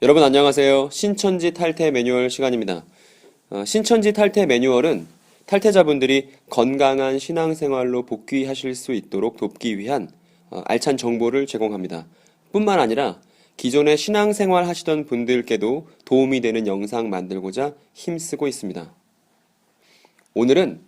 여러분 안녕하세요. 신천지 탈퇴 매뉴얼 시간입니다. 신천지 탈퇴 매뉴얼은 탈퇴자분들이 건강한 신앙생활로 복귀하실 수 있도록 돕기 위한 알찬 정보를 제공합니다. 뿐만 아니라 기존에 신앙생활 하시던 분들께도 도움이 되는 영상 만들고자 힘쓰고 있습니다. 오늘은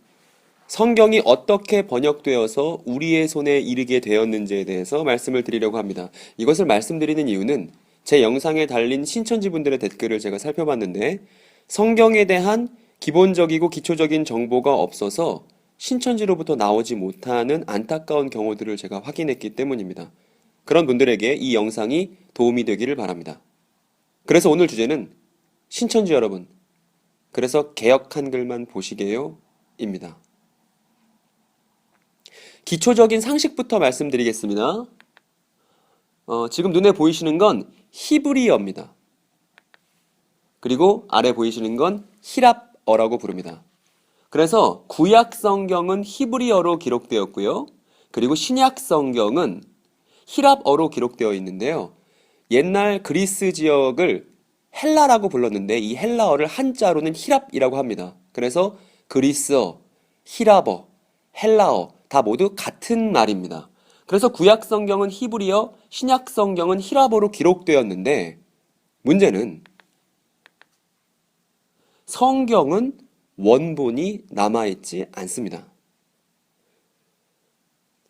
성경이 어떻게 번역되어서 우리의 손에 이르게 되었는지에 대해서 말씀을 드리려고 합니다. 이것을 말씀드리는 이유는 제 영상에 달린 신천지 분들의 댓글을 제가 살펴봤는데 성경에 대한 기본적이고 기초적인 정보가 없어서 신천지로부터 나오지 못하는 안타까운 경우들을 제가 확인했기 때문입니다. 그런 분들에게 이 영상이 도움이 되기를 바랍니다. 그래서 오늘 주제는 신천지 여러분, 그래서 개역 한글만 보시게요? 입니다. 기초적인 상식부터 말씀드리겠습니다. 지금 눈에 보이시는 건 히브리어입니다. 그리고 아래 보이시는 건 히랍어라고 부릅니다. 그래서 구약 성경은 히브리어로 기록되었고요. 그리고 신약 성경은 히랍어로 기록되어 있는데요. 옛날 그리스 지역을 헬라라고 불렀는데 이 헬라어를 한자로는 히랍이라고 합니다. 그래서 그리스어, 히랍어, 헬라어 다 모두 같은 말입니다. 그래서 구약 성경은 히브리어, 신약 성경은 히랍어로 기록되었는데 문제는 성경은 원본이 남아있지 않습니다.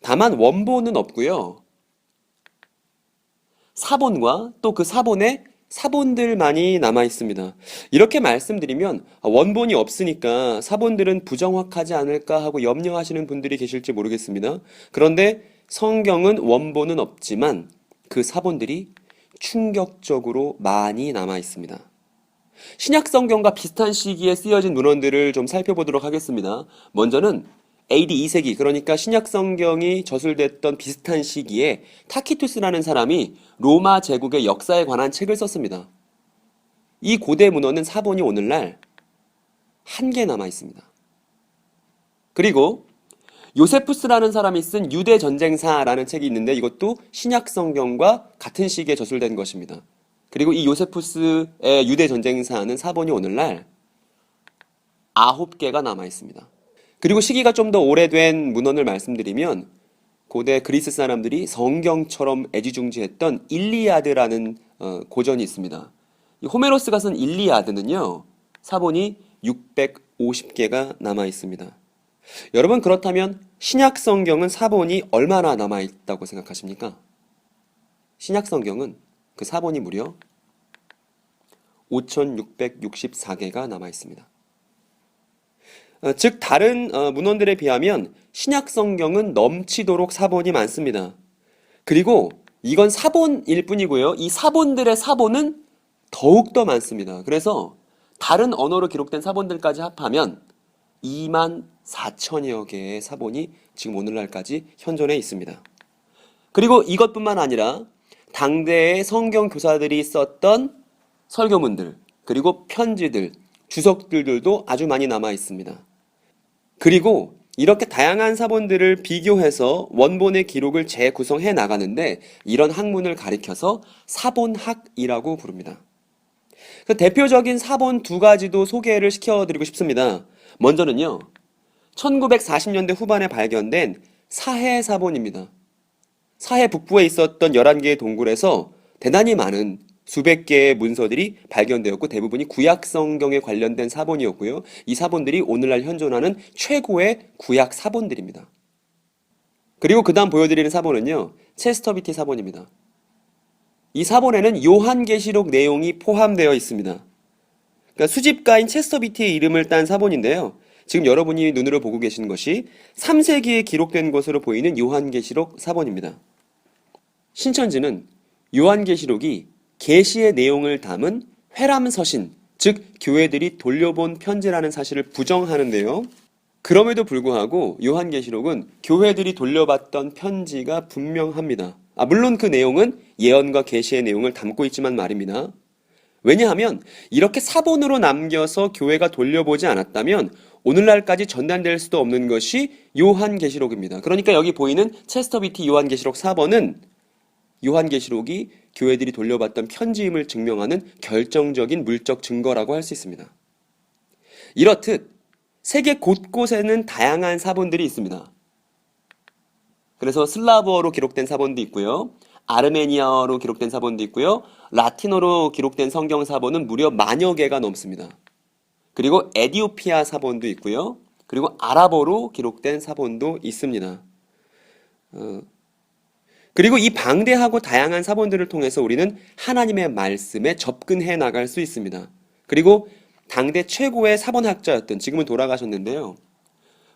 다만 원본은 없고요. 사본과 또 그 사본의 사본들만이 남아있습니다. 이렇게 말씀드리면 원본이 없으니까 사본들은 부정확하지 않을까 하고 염려하시는 분들이 계실지 모르겠습니다. 그런데 성경은 원본은 없지만 그 사본들이 충격적으로 많이 남아있습니다. 신약 성경과 비슷한 시기에 쓰여진 문헌들을 좀 살펴보도록 하겠습니다. 먼저는 AD 2세기, 그러니까 신약 성경이 저술됐던 비슷한 시기에 타키투스라는 사람이 로마 제국의 역사에 관한 책을 썼습니다. 이 고대 문헌은 사본이 오늘날 한 개 남아 있습니다. 그리고 요세푸스라는 사람이 쓴 유대 전쟁사라는 책이 있는데 이것도 신약 성경과 같은 시기에 저술된 것입니다. 그리고 이 요세푸스의 유대 전쟁사는 사본이 오늘날 9개가 남아 있습니다. 그리고 시기가 좀 더 오래된 문헌을 말씀드리면 고대 그리스 사람들이 성경처럼 애지중지했던 일리아드라는 고전이 있습니다. 이 호메로스가 쓴 일리아드는요, 사본이 650개가 남아 있습니다. 여러분, 그렇다면 신약 성경은 사본이 얼마나 남아 있다고 생각하십니까? 신약 성경은 그 사본이 무려 5664개가 남아 있습니다. 즉 다른 문헌들에 비하면 신약 성경은 넘치도록 사본이 많습니다. 그리고 이건 사본일 뿐이고요. 이 사본들의 사본은 더욱더 많습니다. 그래서 다른 언어로 기록된 사본들까지 합하면 2만 4천여 개의 사본이 지금 오늘날까지 현존해 있습니다. 그리고 이것뿐만 아니라 당대의 성경 교사들이 썼던 설교문들, 그리고 편지들, 주석들도 아주 많이 남아 있습니다. 그리고 이렇게 다양한 사본들을 비교해서 원본의 기록을 재구성해 나가는데 이런 학문을 가리켜서 사본학이라고 부릅니다. 그 대표적인 사본 두 가지도 소개를 시켜드리고 싶습니다. 먼저는요, 1940년대 후반에 발견된 사해 사본입니다. 사해 북부에 있었던 11개의 동굴에서 대단히 많은 수백 개의 문서들이 발견되었고 대부분이 구약 성경에 관련된 사본이었고요. 이 사본들이 오늘날 현존하는 최고의 구약 사본들입니다. 그리고 그 다음 보여드리는 사본은요, 체스터비티 사본입니다. 이 사본에는 요한계시록 내용이 포함되어 있습니다. 그러니까 수집가인 체스터비티의 이름을 딴 사본인데요. 지금 여러분이 눈으로 보고 계신 것이 3세기에 기록된 것으로 보이는 요한계시록 사본입니다. 신천지는 요한계시록이 계시의 내용을 담은 회람서신, 즉 교회들이 돌려본 편지라는 사실을 부정하는데요. 그럼에도 불구하고 요한계시록은 교회들이 돌려받던 편지가 분명합니다. 물론 그 내용은 예언과 계시의 내용을 담고 있지만 말입니다. 왜냐하면 이렇게 사본으로 남겨서 교회가 돌려보지 않았다면 오늘날까지 전달될 수도 없는 것이 요한계시록입니다. 그러니까 여기 보이는 체스터비티 요한계시록 4번은 요한계시록이 교회들이 돌려받던 편지임을 증명하는 결정적인 물적 증거라고 할 수 있습니다. 이렇듯 세계 곳곳에는 다양한 사본들이 있습니다. 그래서 슬라브어로 기록된 사본도 있고요. 아르메니아어로 기록된 사본도 있고요. 라틴어로 기록된 성경 사본은 무려 만여 개가 넘습니다. 그리고 에디오피아 사본도 있고요. 그리고 아랍어로 기록된 사본도 있습니다. 그리고 이 방대하고 다양한 사본들을 통해서 우리는 하나님의 말씀에 접근해 나갈 수 있습니다. 그리고 당대 최고의 사본학자였던, 지금은 돌아가셨는데요,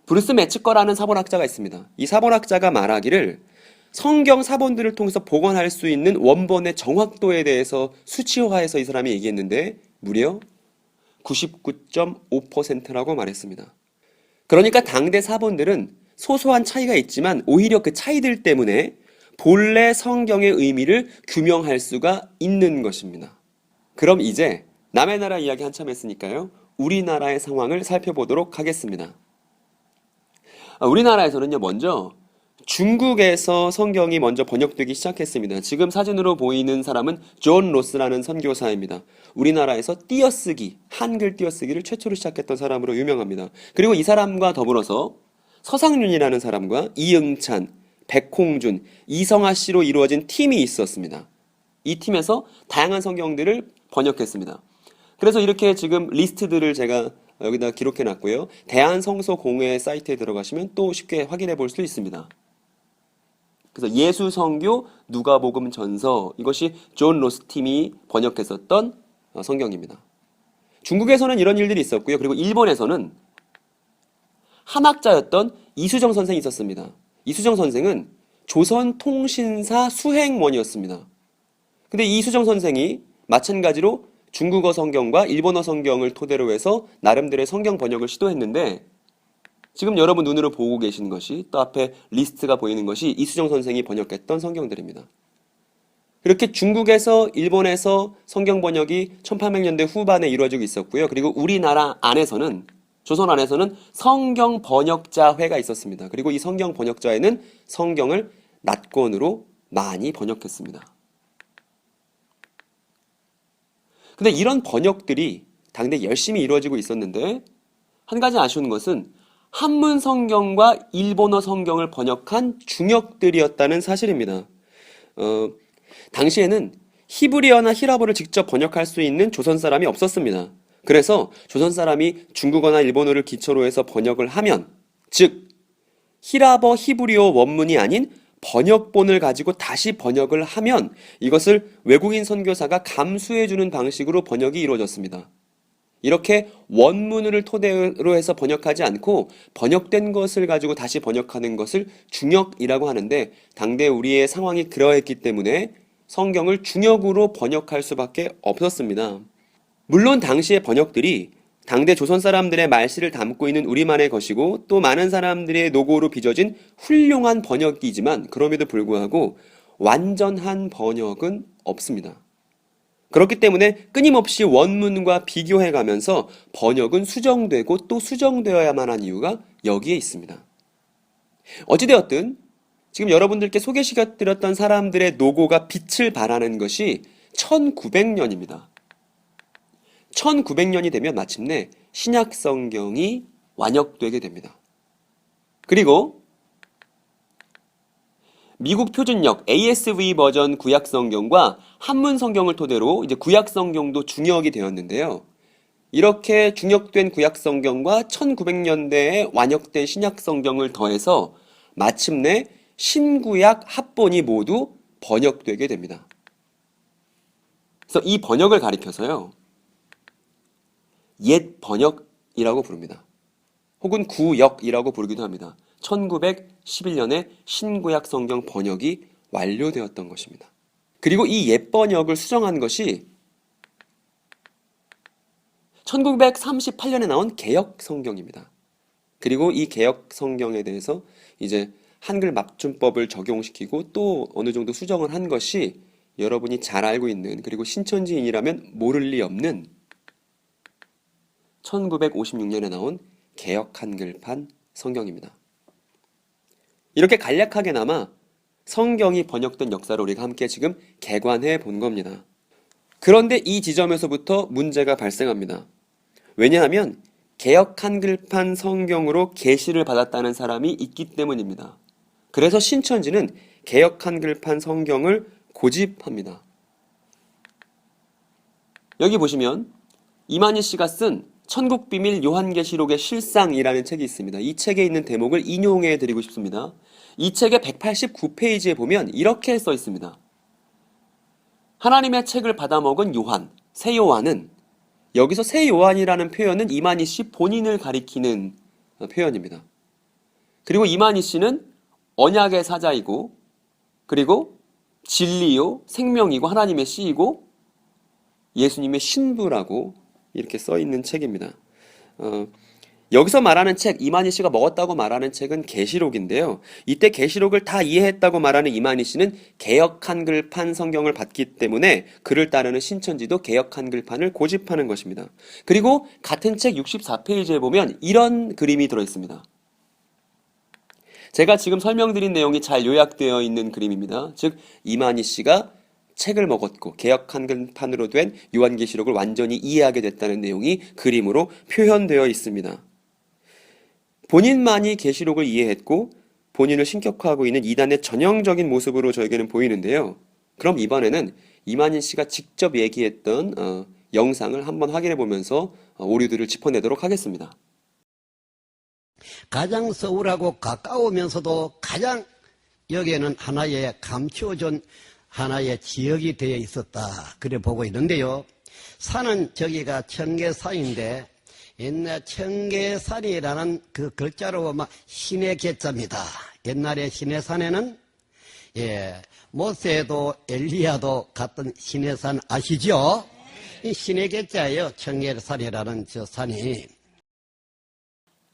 브루스 매츠거라는 사본학자가 있습니다. 이 사본학자가 말하기를 성경 사본들을 통해서 복원할 수 있는 원본의 정확도에 대해서 수치화해서 이 사람이 얘기했는데 무려 99.5%라고 말했습니다. 그러니까 당대 사본들은 소소한 차이가 있지만 오히려 그 차이들 때문에 본래 성경의 의미를 규명할 수가 있는 것입니다. 그럼 이제 남의 나라 이야기 한참 했으니까요, 우리나라의 상황을 살펴보도록 하겠습니다. 우리나라에서는요, 먼저 중국에서 성경이 먼저 번역되기 시작했습니다. 지금 사진으로 보이는 사람은 존 로스라는 선교사입니다. 우리나라에서 띄어쓰기, 한글 띄어쓰기를 최초로 시작했던 사람으로 유명합니다. 그리고 이 사람과 더불어서 서상윤이라는 사람과 이응찬, 백홍준, 이성아 씨로 이루어진 팀이 있었습니다. 이 팀에서 다양한 성경들을 번역했습니다. 그래서 이렇게 지금 리스트들을 제가 여기다 기록해 놨고요. 대한성서공회 사이트에 들어가시면 또 쉽게 확인해 볼 수 있습니다. 그래서 예수성교, 누가복음 전서, 이것이 존 로스 팀이 번역했었던 성경입니다. 중국에서는 이런 일들이 있었고요. 그리고 일본에서는 한학자였던 이수정 선생이 있었습니다. 이수정 선생은 조선통신사 수행원이었습니다. 근데 이수정 선생이 마찬가지로 중국어 성경과 일본어 성경을 토대로 해서 나름대로의 성경 번역을 시도했는데, 지금 여러분 눈으로 보고 계신 것이, 또 앞에 리스트가 보이는 것이 이수정 선생이 번역했던 성경들입니다. 이렇게 중국에서 일본에서 성경 번역이 1800년대 후반에 이루어지고 있었고요. 그리고 우리나라 안에서는, 조선 안에서는 성경 번역자회가 있었습니다. 그리고 이 성경 번역자회는 성경을 낱권으로 많이 번역했습니다. 근데 이런 번역들이 당대 열심히 이루어지고 있었는데, 한 가지 아쉬운 것은 한문 성경과 일본어 성경을 번역한 중역들이었다는 사실입니다. 당시에는 히브리어나 히라보를 직접 번역할 수 있는 조선 사람이 없었습니다. 그래서 조선 사람이 중국어나 일본어를 기초로 해서 번역을 하면, 즉 히라버 히브리어 원문이 아닌 번역본을 가지고 다시 번역을 하면 이것을 외국인 선교사가 감수해주는 방식으로 번역이 이루어졌습니다. 이렇게 원문을 토대로 해서 번역하지 않고 번역된 것을 가지고 다시 번역하는 것을 중역이라고 하는데, 당대 우리의 상황이 그러했기 때문에 성경을 중역으로 번역할 수밖에 없었습니다. 물론 당시의 번역들이 당대 조선 사람들의 말씨를 담고 있는 우리만의 것이고 또 많은 사람들의 노고로 빚어진 훌륭한 번역이지만, 그럼에도 불구하고 완전한 번역은 없습니다. 그렇기 때문에 끊임없이 원문과 비교해가면서 번역은 수정되고 또 수정되어야만 한 이유가 여기에 있습니다. 어찌되었든 지금 여러분들께 소개시켜드렸던 사람들의 노고가 빛을 발하는 것이 1900년입니다. 1900년이 되면 마침내 신약 성경이 완역되게 됩니다. 그리고 미국 표준역 ASV 버전 구약 성경과 한문 성경을 토대로 이제 구약 성경도 중역이 되었는데요. 이렇게 중역된 구약 성경과 1900년대에 완역된 신약 성경을 더해서 마침내 신구약 합본이 모두 번역되게 됩니다. 그래서 이 번역을 가리켜서요, 옛 번역이라고 부릅니다. 혹은 구역이라고 부르기도 합니다. 1911년에 신구약 성경 번역이 완료되었던 것입니다. 그리고 이 옛 번역을 수정한 것이 1938년에 나온 개역 성경입니다. 그리고 이 개역 성경에 대해서 이제 한글 맞춤법을 적용시키고 또 어느 정도 수정을 한 것이 여러분이 잘 알고 있는, 그리고 신천지인이라면 모를 리 없는 1956년에 나온 개역 한글판 성경입니다. 이렇게 간략하게나마 성경이 번역된 역사를 우리가 함께 지금 개관해 본 겁니다. 그런데 이 지점에서부터 문제가 발생합니다. 왜냐하면 개역 한글판 성경으로 계시를 받았다는 사람이 있기 때문입니다. 그래서 신천지는 개역 한글판 성경을 고집합니다. 여기 보시면 이만희 씨가 쓴 천국비밀 요한계시록의 실상이라는 책이 있습니다. 이 책에 있는 대목을 인용해 드리고 싶습니다. 이 책의 189페이지에 보면 이렇게 써 있습니다. 하나님의 책을 받아먹은 요한, 새 요한은, 여기서 새 요한이라는 표현은 이만희 씨 본인을 가리키는 표현입니다. 그리고 이만희 씨는 언약의 사자이고, 그리고 진리요, 생명이고 하나님의 씨이고 예수님의 신부라고 이렇게 써 있는 책입니다. 여기서 말하는 책, 이만희 씨가 먹었다고 말하는 책은 계시록인데요. 이때 계시록을 다 이해했다고 말하는 이만희 씨는 개역 한글판 성경을 받기 때문에 그를 따르는 신천지도 개역 한글판을 고집하는 것입니다. 그리고 같은 책 64페이지에 보면 이런 그림이 들어 있습니다. 제가 지금 설명드린 내용이 잘 요약되어 있는 그림입니다. 즉 이만희 씨가 책을 먹었고 개역 한글판으로 된 요한계시록을 완전히 이해하게 됐다는 내용이 그림으로 표현되어 있습니다. 본인만이 계시록을 이해했고 본인을 신격화하고 있는 이단의 전형적인 모습으로 저에게는 보이는데요. 그럼 이번에는 이만희 씨가 직접 얘기했던 영상을 한번 확인해 보면서 오류들을 짚어내도록 하겠습니다. 가장 서울하고 가까우면서도 가장 여기에는 하나의 감추어준 하나의 지역이 되어 있었다. 그래 보고 있는데요. 산은 저기가 청계산인데 옛날 청계산이라는 그 글자로 보면 신의 계자입니다. 옛날에 신의 산에는 모세도 엘리야도 갔던 신의 산 아시죠? 이 신의 계자예요. 청계산이라는 저 산이.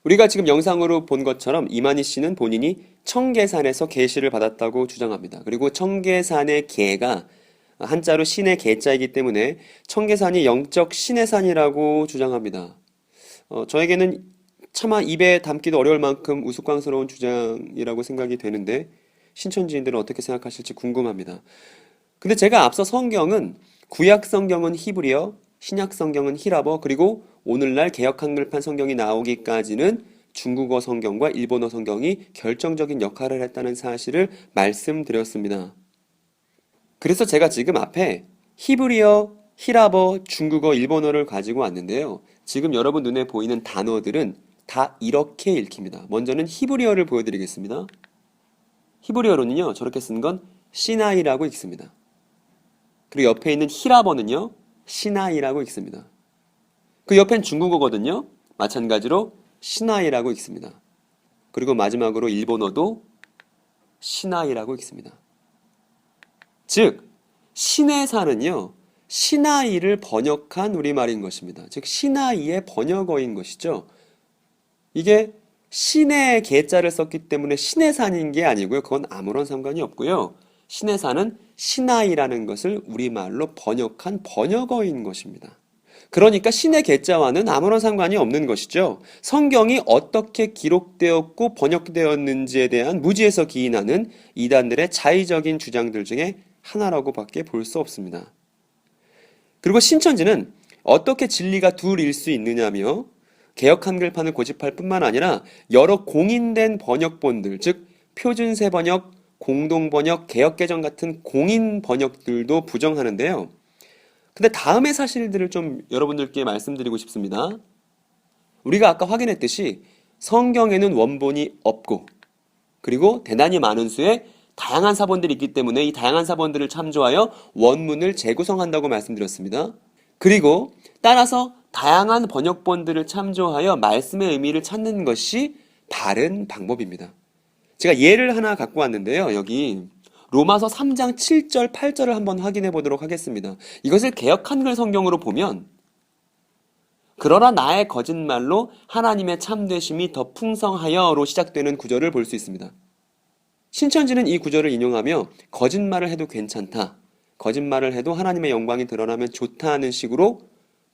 우리가 지금 영상으로 본 것처럼 이만희 씨는 본인이 청계산에서 계시를 받았다고 주장합니다. 그리고 청계산의 계가 한자로 신의 계자이기 때문에 청계산이 영적 신의 산이라고 주장합니다. 저에게는 차마 입에 담기도 어려울 만큼 우스꽝스러운 주장이라고 생각이 되는데 신천지인들은 어떻게 생각하실지 궁금합니다. 근데 제가 앞서 성경은 구약 성경은 히브리어, 신약 성경은 히라버, 그리고 오늘날 개역 한글판 성경이 나오기까지는 중국어 성경과 일본어 성경이 결정적인 역할을 했다는 사실을 말씀드렸습니다. 그래서 제가 지금 앞에 히브리어, 히라버, 중국어, 일본어를 가지고 왔는데요. 지금 여러분 눈에 보이는 단어들은 다 이렇게 읽힙니다. 먼저는 히브리어를 보여드리겠습니다. 히브리어로는요, 저렇게 쓴 건 시나이라고 읽습니다. 그리고 옆에 있는 히라버는요, 시나이라고 읽습니다. 그 옆엔 중국어거든요. 마찬가지로 시나이라고 읽습니다. 그리고 마지막으로 일본어도 시나이라고 읽습니다. 즉, 신의 산은요, 시나이를 번역한 우리말인 것입니다. 즉, 시나이의 번역어인 것이죠. 이게 신의 계자를 썼기 때문에 신의 산인 게 아니고요. 그건 아무런 상관이 없고요. 신의 산은 시나이라는 것을 우리말로 번역한 번역어인 것입니다. 그러니까 신의 계자와는 아무런 상관이 없는 것이죠. 성경이 어떻게 기록되었고 번역되었는지에 대한 무지에서 기인하는 이단들의 자의적인 주장들 중에 하나라고 밖에 볼 수 없습니다. 그리고 신천지는 어떻게 진리가 둘일 수 있느냐며 개역 한글판을 고집할 뿐만 아니라 여러 공인된 번역본들, 즉 표준세 번역, 공동번역, 개역개정 같은 공인 번역들도 부정하는데요. 근데 다음의 사실들을 좀 여러분들께 말씀드리고 싶습니다. 우리가 아까 확인했듯이 성경에는 원본이 없고 그리고 대단히 많은 수의 다양한 사본들이 있기 때문에 이 다양한 사본들을 참조하여 원문을 재구성한다고 말씀드렸습니다. 그리고 따라서 다양한 번역본들을 참조하여 말씀의 의미를 찾는 것이 바른 방법입니다. 제가 예를 하나 갖고 왔는데요. 여기 로마서 3장 7절, 8절을 한번 확인해 보도록 하겠습니다. 이것을 개역 한글 성경으로 보면 그러나 나의 거짓말로 하나님의 참되심이 더 풍성하여로 시작되는 구절을 볼 수 있습니다. 신천지는 이 구절을 인용하며 거짓말을 해도 괜찮다. 거짓말을 해도 하나님의 영광이 드러나면 좋다는 식으로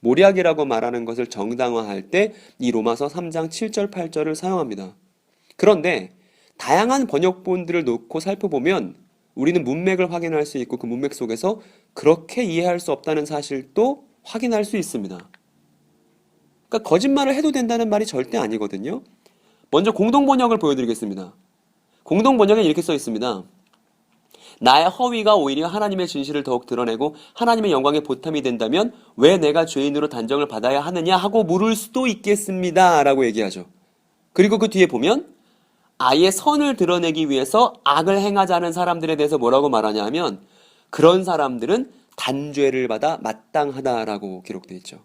모략이라고 말하는 것을 정당화할 때 이 로마서 3장 7절, 8절을 사용합니다. 그런데 다양한 번역본들을 놓고 살펴보면 우리는 문맥을 확인할 수 있고 그 문맥 속에서 그렇게 이해할 수 없다는 사실도 확인할 수 있습니다. 그러니까 거짓말을 해도 된다는 말이 절대 아니거든요. 먼저 공동번역을 보여드리겠습니다. 공동번역에 이렇게 써 있습니다. 나의 허위가 오히려 하나님의 진실을 더욱 드러내고 하나님의 영광의 보탬이 된다면 왜 내가 죄인으로 단정을 받아야 하느냐 하고 물을 수도 있겠습니다. 라고 얘기하죠. 그리고 그 뒤에 보면 아예 선을 드러내기 위해서 악을 행하지 않은 사람들에 대해서 뭐라고 말하냐 하면 그런 사람들은 단죄를 받아 마땅하다라고 기록되어 있죠.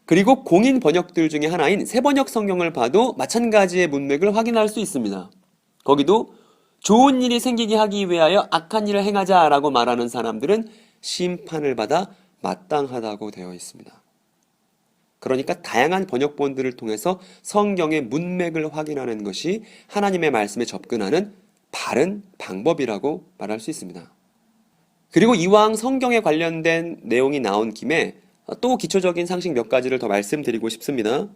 그리고 공인 번역들 중에 하나인 새번역 성경을 봐도 마찬가지의 문맥을 확인할 수 있습니다. 거기도 좋은 일이 생기게 하기 위하여 악한 일을 행하자라고 말하는 사람들은 심판을 받아 마땅하다고 되어 있습니다. 그러니까 다양한 번역본들을 통해서 성경의 문맥을 확인하는 것이 하나님의 말씀에 접근하는 바른 방법이라고 말할 수 있습니다. 그리고 이왕 성경에 관련된 내용이 나온 김에 또 기초적인 상식 몇 가지를 더 말씀드리고 싶습니다.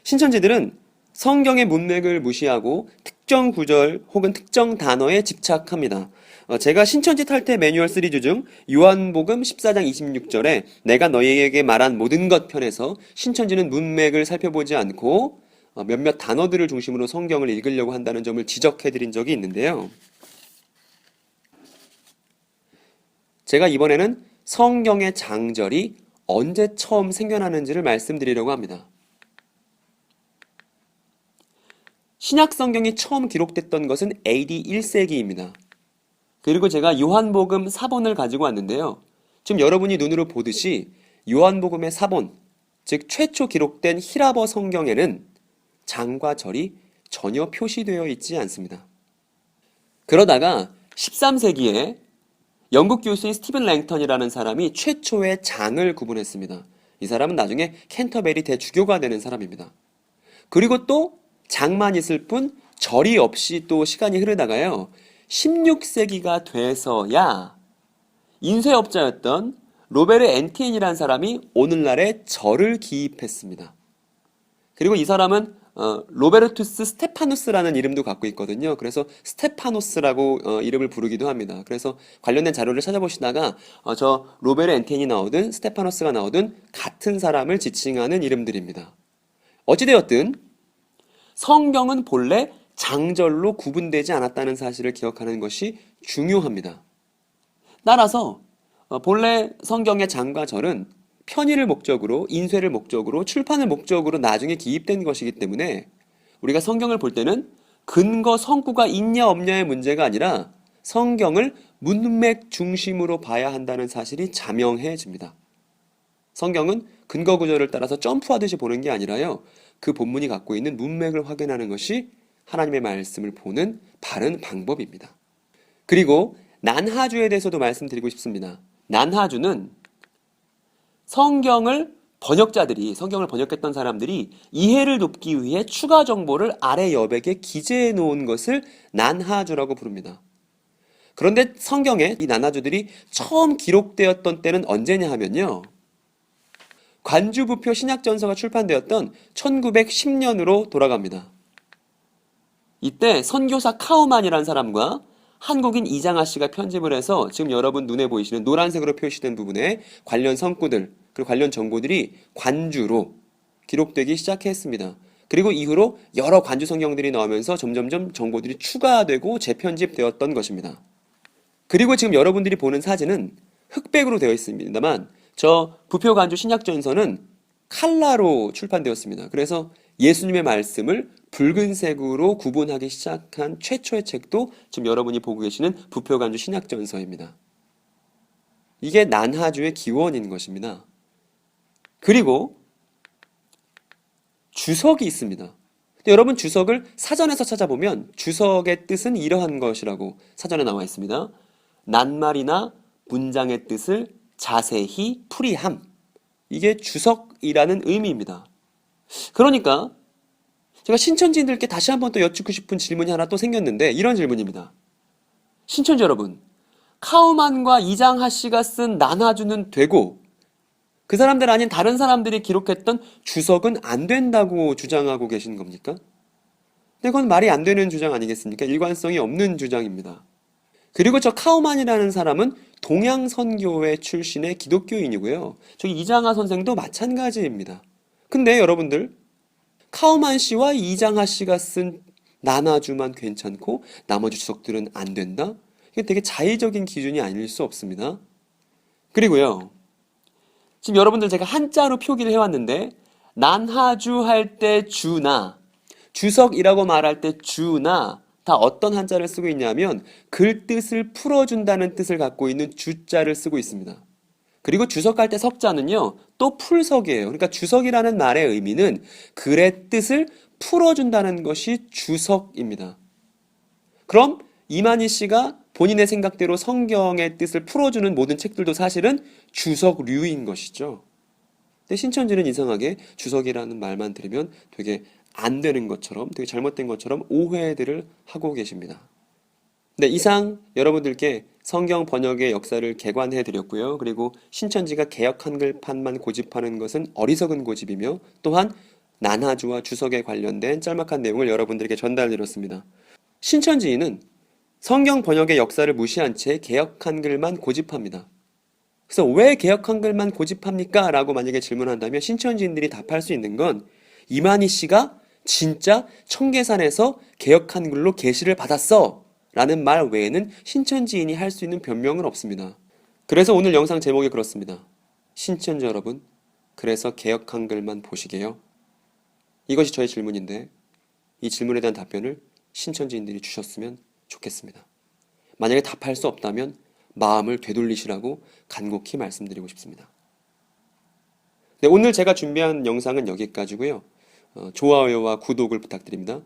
신천지들은 성경의 문맥을 무시하고 특정 구절 혹은 특정 단어에 집착합니다. 제가 신천지 탈퇴 매뉴얼 시리즈 중 요한복음 14장 26절에 내가 너희에게 말한 모든 것 편에서 신천지는 문맥을 살펴보지 않고 몇몇 단어들을 중심으로 성경을 읽으려고 한다는 점을 지적해드린 적이 있는데요. 제가 이번에는 성경의 장절이 언제 처음 생겨나는지를 말씀드리려고 합니다. 신약 성경이 처음 기록됐던 것은 AD 1세기입니다. 그리고 제가 요한복음 사본을 가지고 왔는데요. 지금 여러분이 눈으로 보듯이 요한복음의 사본, 즉 최초 기록된 히라버 성경에는 장과 절이 전혀 표시되어 있지 않습니다. 그러다가 13세기에 영국 교수인 스티븐 랭턴이라는 사람이 최초의 장을 구분했습니다. 이 사람은 나중에 캔터베리 대주교가 되는 사람입니다. 그리고 또 장만 있을 뿐 절이 없이 또 시간이 흐르다가요. 16세기가 돼서야 인쇄업자였던 로베르 엔티엔이라는 사람이 오늘날의 절을 기입했습니다. 그리고 이 사람은 로베르투스 스테파누스라는 이름도 갖고 있거든요. 그래서 스테파노스라고 이름을 부르기도 합니다. 그래서 관련된 자료를 찾아보시다가 저 로베르 엔티엔이 나오든 스테파노스가 나오든 같은 사람을 지칭하는 이름들입니다. 어찌되었든 성경은 본래 장절로 구분되지 않았다는 사실을 기억하는 것이 중요합니다. 따라서 본래 성경의 장과 절은 편의를 목적으로, 인쇄를 목적으로, 출판을 목적으로 나중에 기입된 것이기 때문에 우리가 성경을 볼 때는 근거, 성구가 있냐 없냐의 문제가 아니라 성경을 문맥 중심으로 봐야 한다는 사실이 자명해집니다. 성경은 근거 구절을 따라서 점프하듯이 보는 게 아니라요. 그 본문이 갖고 있는 문맥을 확인하는 것이 하나님의 말씀을 보는 바른 방법입니다. 그리고 난하주에 대해서도 말씀드리고 싶습니다. 난하주는 성경을 번역했던 사람들이 이해를 돕기 위해 추가 정보를 아래 여백에 기재해 놓은 것을 난하주라고 부릅니다. 그런데 성경에 이 난하주들이 처음 기록되었던 때는 언제냐 하면요. 관주부표 신약전서가 출판되었던 1910년으로 돌아갑니다. 이때 선교사 카우만이라는 사람과 한국인 이장하 씨가 편집을 해서 지금 여러분 눈에 보이시는 노란색으로 표시된 부분에 관련 성구들 그리고 관련 정보들이 관주로 기록되기 시작했습니다. 그리고 이후로 여러 관주 성경들이 나오면서 점점점 정보들이 추가되고 재편집되었던 것입니다. 그리고 지금 여러분들이 보는 사진은 흑백으로 되어 있습니다만 저 부표 관주 신약전서는 칼라로 출판되었습니다. 그래서 예수님의 말씀을 붉은색으로 구분하기 시작한 최초의 책도 지금 여러분이 보고 계시는 부표 관주 신약전서입니다. 이게 난하주의 기원인 것입니다. 그리고 주석이 있습니다. 근데 여러분 주석을 사전에서 찾아보면 주석의 뜻은 이러한 것이라고 사전에 나와 있습니다. 낱말이나 문장의 뜻을 자세히 풀이함. 이게 주석이라는 의미입니다. 그러니까 제가 신천지인들께 다시 한번 또 여쭙고 싶은 질문이 하나 또 생겼는데 이런 질문입니다. 신천지 여러분, 카우만과 이장하 씨가 쓴 난하주는 되고 그 사람들 아닌 다른 사람들이 기록했던 주석은 안 된다고 주장하고 계신 겁니까? 근데 그건 말이 안 되는 주장 아니겠습니까? 일관성이 없는 주장입니다. 그리고 저 카우만이라는 사람은 동양선교회 출신의 기독교인이고요. 저기 이장하 선생도 마찬가지입니다. 근데 여러분들, 카우만 씨와 이장하 씨가 쓴 나나주만 괜찮고 나머지 주석들은 안 된다? 이게 되게 자의적인 기준이 아닐 수 없습니다. 그리고요, 지금 여러분들 제가 한자로 표기를 해왔는데, 난하주 할 때 주나, 주석이라고 말할 때 주나, 다 어떤 한자를 쓰고 있냐면, 글 뜻을 풀어준다는 뜻을 갖고 있는 주자를 쓰고 있습니다. 그리고 주석할 때 석자는요, 또 풀석이에요. 그러니까 주석이라는 말의 의미는 글의 뜻을 풀어준다는 것이 주석입니다. 그럼 이만희 씨가 본인의 생각대로 성경의 뜻을 풀어주는 모든 책들도 사실은 주석류인 것이죠. 근데 신천지는 이상하게 주석이라는 말만 들으면 되게 안 되는 것처럼, 되게 잘못된 것처럼 오해들을 하고 계십니다. 네, 이상 여러분들께 성경 번역의 역사를 개관해 드렸고요. 그리고 신천지가 개역 한글판만 고집하는 것은 어리석은 고집이며 또한 난하주와 주석에 관련된 짤막한 내용을 여러분들에게 전달 드렸습니다. 신천지인은 성경 번역의 역사를 무시한 채 개역 한글만 고집합니다. 그래서 왜 개역 한글만 고집합니까? 라고 만약에 질문한다면 신천지인들이 답할 수 있는 건 이만희 씨가 진짜 청계산에서 개역 한글로 계시를 받았어 라는 말 외에는 신천지인이 할 수 있는 변명은 없습니다. 그래서 오늘 영상 제목이 그렇습니다. 신천지 여러분, 그래서 개역 한글만 보시게요? 이것이 저의 질문인데 이 질문에 대한 답변을 신천지인들이 주셨으면 좋겠습니다. 만약에 답할 수 없다면 마음을 되돌리시라고 간곡히 말씀드리고 싶습니다. 네, 오늘 제가 준비한 영상은 여기까지고요. 좋아요와 구독을 부탁드립니다.